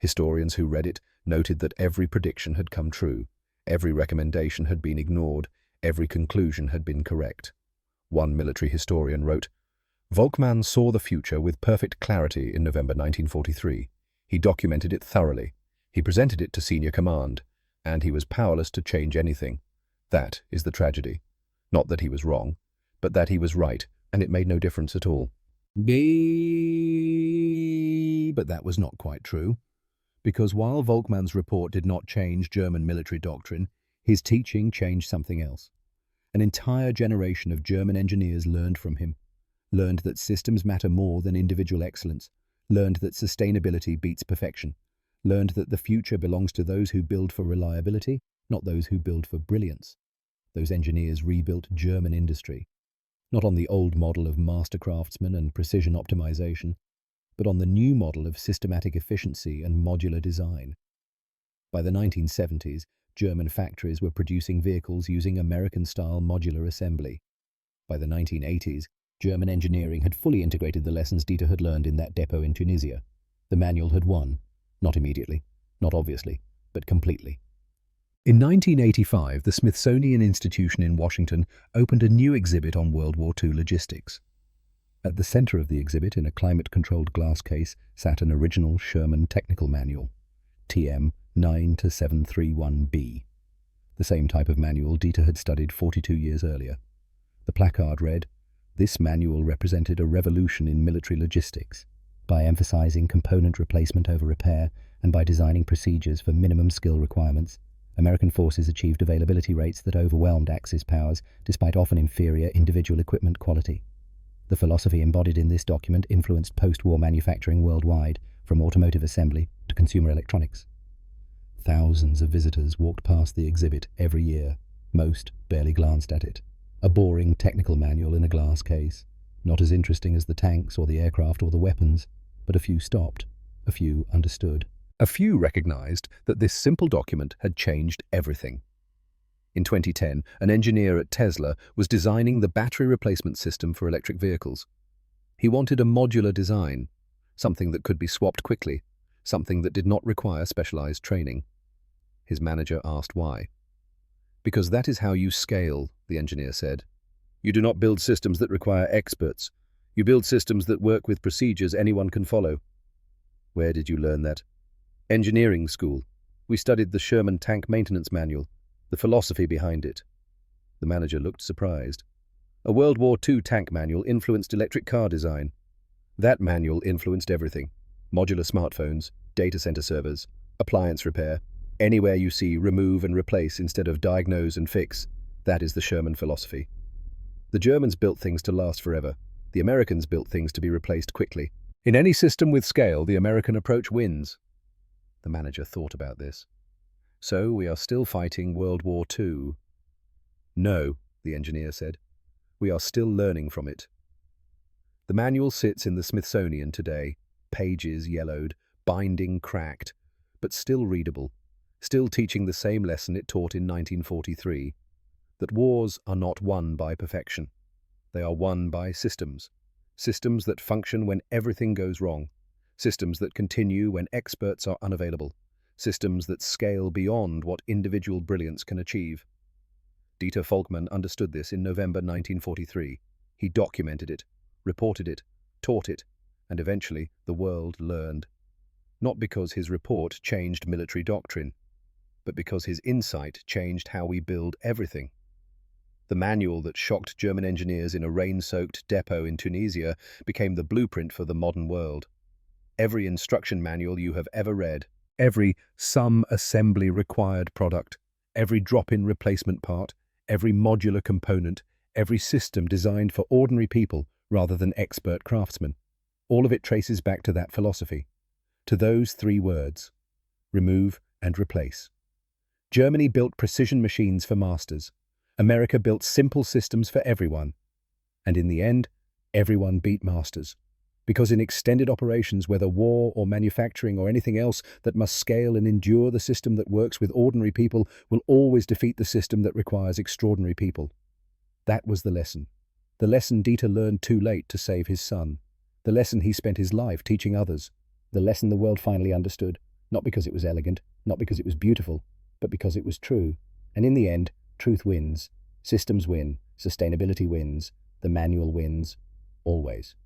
Historians who read it noted that every prediction had come true, every recommendation had been ignored, every conclusion had been correct. One military historian wrote, Volkmann saw the future with perfect clarity in November 1943. He documented it thoroughly. He presented it to senior command, and he was powerless to change anything. That is the tragedy. Not that he was wrong, but that he was right, and it made no difference at all. But that was not quite true, because while Volkmann's report did not change German military doctrine, his teaching changed something else. An entire generation of German engineers learned from him, learned that systems matter more than individual excellence, learned that sustainability beats perfection, learned that the future belongs to those who build for reliability, not those who build for brilliance. Those engineers rebuilt German industry, not on the old model of master craftsmen and precision optimization, but on the new model of systematic efficiency and modular design. By the 1970s, German factories were producing vehicles using American-style modular assembly. By the 1980s, German engineering had fully integrated the lessons Dieter had learned in that depot in Tunisia. The manual had won, not immediately, not obviously, but completely. In 1985, the Smithsonian Institution in Washington opened a new exhibit on World War II logistics. At the center of the exhibit, in a climate-controlled glass case, sat an original Sherman technical manual, TM 9-731B, the same type of manual Dieter had studied 42 years earlier. The placard read, "This manual represented a revolution in military logistics. By emphasizing component replacement over repair and by designing procedures for minimum skill requirements, American forces achieved availability rates that overwhelmed Axis powers despite often inferior individual equipment quality. The philosophy embodied in this document influenced post-war manufacturing worldwide, from automotive assembly to consumer electronics." Thousands of visitors walked past the exhibit every year. Most barely glanced at it. A boring technical manual in a glass case, not as interesting as the tanks or the aircraft or the weapons, but a few stopped, a few understood. A few recognized that this simple document had changed everything. In 2010, an engineer at Tesla was designing the battery replacement system for electric vehicles. He wanted a modular design, something that could be swapped quickly, something that did not require specialized training. His manager asked why. "Because that is how you scale," the engineer said. "You do not build systems that require experts. You build systems that work with procedures anyone can follow." "Where did you learn that?" "Engineering school. We studied the Sherman tank maintenance manual, the philosophy behind it." The manager looked surprised. "A World War II tank manual influenced electric car design. That manual influenced everything. Modular smartphones, data center servers, appliance repair. Anywhere you see remove and replace instead of diagnose and fix. That is the Sherman philosophy. The Germans built things to last forever. The Americans built things to be replaced quickly. In any system with scale, the American approach wins." The manager thought about this. "So we are still fighting World War II?" "No," the engineer said. "We are still learning from it." The manual sits in the Smithsonian today, pages yellowed, binding cracked, but still readable, still teaching the same lesson it taught in 1943, that wars are not won by perfection. They are won by systems, systems that function when everything goes wrong, systems that continue when experts are unavailable, systems that scale beyond what individual brilliance can achieve. Dieter Folkman understood this in November 1943. He documented it, reported it, taught it, and eventually the world learned. Not because his report changed military doctrine, but because his insight changed how we build everything. The manual that shocked German engineers in a rain-soaked depot in Tunisia became the blueprint for the modern world. Every instruction manual you have ever read, every some assembly required product, every drop-in replacement part, every modular component, every system designed for ordinary people rather than expert craftsmen, all of it traces back to that philosophy, to those three words: remove and replace. Germany built precision machines for masters. America built simple systems for everyone. And in the end, everyone beat masters. Because in extended operations, whether war or manufacturing or anything else that must scale and endure, the system that works with ordinary people will always defeat the system that requires extraordinary people. That was the lesson. The lesson Dieter learned too late to save his son. The lesson he spent his life teaching others. The lesson the world finally understood, not because it was elegant, not because it was beautiful, but because it was true. And in the end, truth wins. Systems win. Sustainability wins. The manual wins. Always.